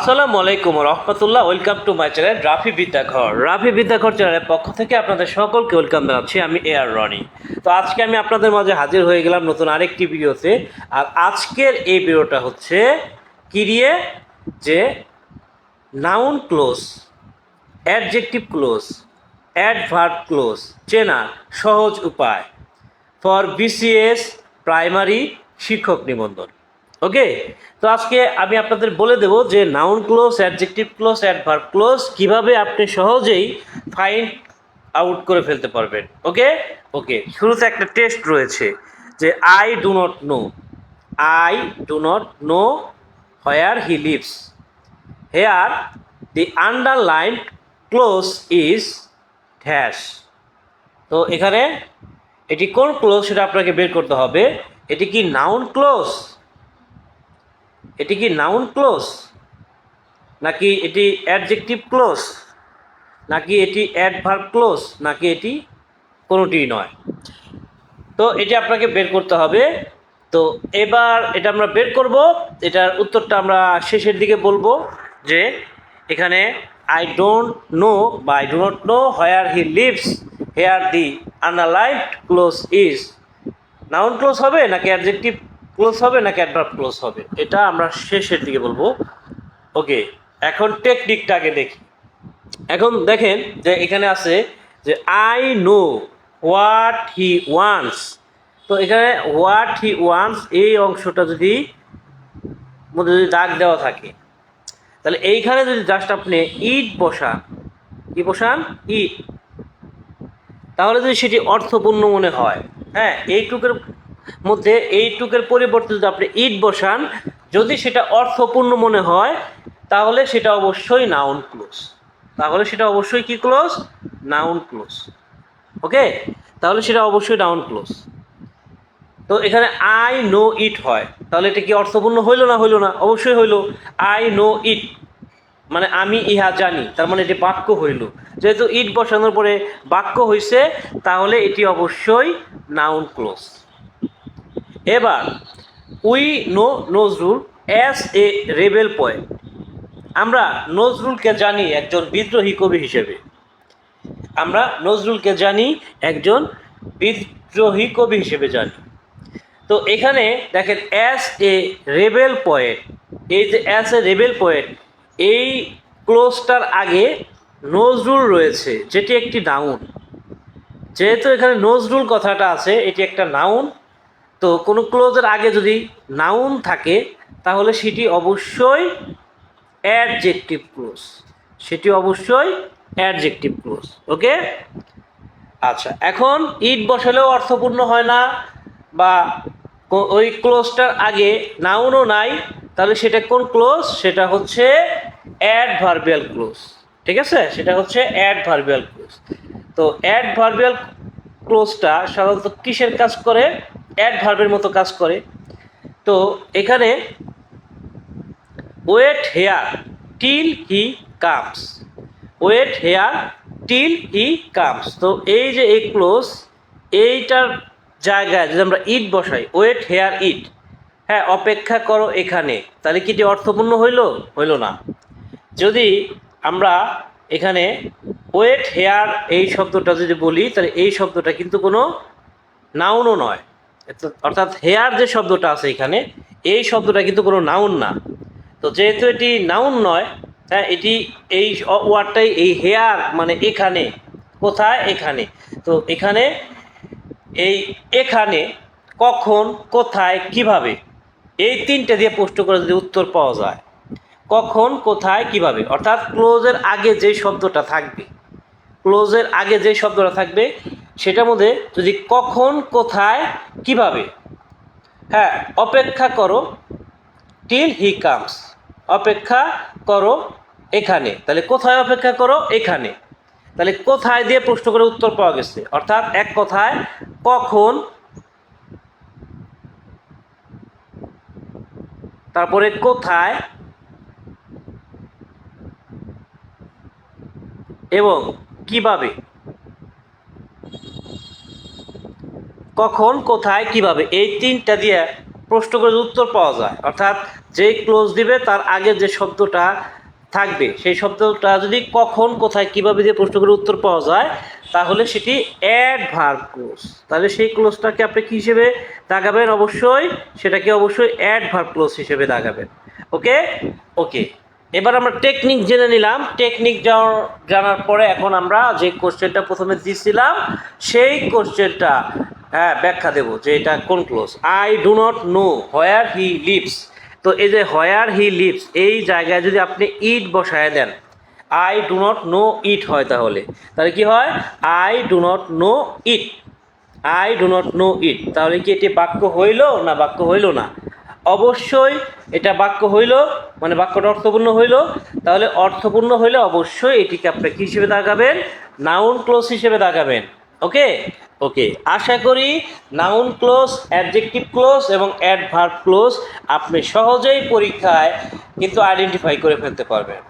আসসালামু আলাইকুম রহমতুল্লাহ। Welcome to my channel Rafi Bidyaghar. Rafi Bidyaghar চ্যানেলের পক্ষ থেকে আপনাদের সকলকে ওয়েলকাম জানাচ্ছি। আমি এআর রনি। তো আজকে আমি আপনাদের মাঝে হাজির হয়ে গেলাম নতুন আরেকটি ভিডিওতে। আর আজকের এই ভিডিওটা হচ্ছে কি দিয়ে, যে noun clause, adjective clause, adverb close চেনার সহজ উপায় ফর বিসিএস প্রাইমারি শিক্ষক নিবন্ধন। ওকে, তো আজকে আমি আপনাদের বলে দেব যে noun clause, adjective clause, adverb close কীভাবে আপনি সহজেই ফাইন্ড আউট করে ফেলতে পারবেন। ওকে ওকে শুরুতে একটা টেস্ট রয়েছে যে I do not know. I do not know where he lives. Here the underline clause is dash. তো এখানে এটি কোন ক্লোজ সেটা আপনাকে বের করতে হবে। এটি কি নাউন ক্লোজ, এটি কি নাউন ক্লোজ, নাকি এটি অ্যাডজেক্টিভ ক্লোজ, নাকি এটি অ্যাডভার্ব ক্লোজ, নাকি এটি কোনোটিই নয়। তো এটি আপনাকে বের করতে হবে। তো এবার এটা আমরা বের করব। এটার উত্তরটা আমরা শেষের দিকে বলবো। যে এখানে আই ডোন্ট নো বা I do not know where he lives, here the underlined clause is noun clause হবে, নাকি অ্যাডজেক্টিভ ক্লোজ হবে, নাকি অ্যাডভার্ব ক্লোজ হবে, এটা আমরা শেষের দিকে বলবো। ওকে, এখন টেকনিকটাকে দেখি। এখন দেখেন যে এখানে আছে যে I know what he wants. তো এখানে হোয়াট হি ওয়ান্টস এই অংশটা যদি মধ্যে যদি দাগ দেওয়া থাকে, তাহলে এইখানে যদি জাস্ট আপনি ইট বসান, কি বসান, ইট, তাহলে যদি সেটি অর্থপূর্ণ মনে হয়, হ্যাঁ, এইটুকের মধ্যে এইটুকের পরিবর্তে যদি আপনি ইট বসান, যদি সেটা অর্থপূর্ণ মনে হয়, তাহলে সেটা অবশ্যই নাউন ক্লোজ। তাহলে সেটা অবশ্যই কি ক্লোজ, নাউন ক্লোজ। ওকে, তাহলে সেটা অবশ্যই নাউন ক্লোজ। তো এখানে আই নো ইট হয়, তাহলে এটা কি অর্থপূর্ণ হইল না, হইল না? অবশ্যই হইল। আই নো ইট মানে আমি ইহা জানি, তার মানে এটি বাক্য হইল। যেহেতু ইট বসানোর পরে বাক্য হইছে, তাহলে এটি অবশ্যই নাউন ক্লোজ। এবার we know Nazrul as a rebel poet. আমরা নজরুলকে জানি একজন বিদ্রোহী কবি হিসেবে। আমরা নজরুলকে জানি একজন বিদ্রোহী কবি হিসেবে জানি। তো এখানে দেখেন অ্যাজ এ রেবেল পোয়েট, এই যে অ্যাজ এ রেবেল পোয়েট, এই ক্লোজটার আগে নজরুল রয়েছে, যেটি একটি নাউন। যেহেতু এখানে নজরুল কথাটা আছে, এটি একটা নাউন। তো কোনো ক্লোজের আগে যদি নাউন থাকে, তাহলে সেটি অবশ্যই অ্যাডজেক্টিভ ক্লোজ, সেটি অবশ্যই অ্যাডজেক্টিভ ক্লোজ। ওকে, আচ্ছা, এখন ইট বসালেও অর্থপূর্ণ হয় না, বা ওই ক্লোজটার আগে নাউনও নাই, তাহলে সেটা কোন ক্লোজ? সেটা হচ্ছে অ্যাডভার্বিয়াল ক্লোজ। ঠিক আছে, সেটা হচ্ছে অ্যাডভার্বিয়াল ক্লোজ। তো অ্যাডভার্বিয়াল ক্লোজটা সাধারণত কিসের কাজ করে? অ্যাডভার্বের মতো কাজ করে। তো এখানে wait here till he comes, wait here till he comes. তো এই যে এই ক্লোজ, এইটার জায়গায় যদি আমরা ইট বসাই, ওয়েট হেয়ার ইট, হ্যাঁ, অপেক্ষা করো এখানে, তাহলে কি এটি অর্থপূর্ণ হইল? হইল না। যদি আমরা এখানে ওয়েট হেয়ার এই শব্দটা যদি বলি, তাহলে এই শব্দটা কিন্তু কোনো নাউনও নয়। অর্থাৎ হেয়ার যে শব্দটা আছে এখানে, এই শব্দটা কিন্তু কোনো নাউন না। তো যেহেতু এটি নাউন নয়, হ্যাঁ, এটি এই ওয়ার্ডটাই, এই হেয়ার মানে এখানে, কোথায়, এখানে। তো এখানে এই এখানে, কখন, কোথায়, কিভাবে, এই তিনটে দিয়ে প্রশ্ন করে যদি উত্তর পাওয়া যায়, কখন, কোথায়, কিভাবে, অর্থাৎ ক্লোজের আগে যে শব্দটা থাকবে, ক্লোজের আগে যে শব্দটা থাকবে, সেটার মধ্যে যদি কখন, কোথায়, কিভাবে, হ্যাঁ, অপেক্ষা করো টিল হি কামস, অপেক্ষা করো এখানে, তাহলে কোথায় অপেক্ষা করো? এখানে। তাহলে কোথায় দিয়ে প্রশ্ন করে উত্তর পাওয়া গেছে, অর্থাৎ এক কথায় কখন, তারপরে কোথায়, এবং কিভাবে। কখন, কোথায়, কিভাবে, এই তিনটা দিয়ে প্রশ্ন করে উত্তর পাওয়া যায়। অর্থাৎ যে ক্লোজ দিবে তার আগে যে শব্দটা থাকবে সেই শব্দটা যদি কখন কোথায় কিভাবে দিয়ে প্রশ্ন করে উত্তর পাওয়া যায় তাহলে সেটি অ্যাডভার্ব ক্লোজ। তাহলে সেই ক্লোজটাকে আপনি কী হিসেবে দাগাবেন? অবশ্যই সেটাকে অবশ্যই অ্যাডভার্ব ক্লোজ হিসেবে দাগাবেন। ওকে ওকে, এবার আমরা টেকনিক জেনে নিলাম। টেকনিক জানার পরে এখন আমরা যে কোশ্চেনটা প্রথমে দিয়েছিলাম সেই কোশ্চেনটা ব্যাখ্যা দেব যে এটা কোন close. I do not know where he leaves. তো এই যে হোয়ার হি লিভস এই জায়গায় যদি আপনি ইট বসায় দেন, I do not know it হয়, তাহলে তাহলে কি হয়? I do not know it, I do not know it. তাহলে কি এটি বাক্য হইল না বাক্য হইল না? অবশ্যই এটা বাক্য হইল, মানে বাক্যটা অর্থপূর্ণ হইল। তাহলে অর্থপূর্ণ হইলে অবশ্যই এটিকে আপনি কী হিসেবে দাগাবেন? নাউন ক্লোজ হিসেবে দাগাবেন। ওকে ওকে, আশা করি নাউন ক্লোজ, অ্যাডজেক্টিভ ক্লোজ এবং অ্যাডভার্ব ক্লোজ আপনি সহজেই পরীক্ষায় কিন্তু আইডেন্টিফাই করে ফেলতে পারবেন।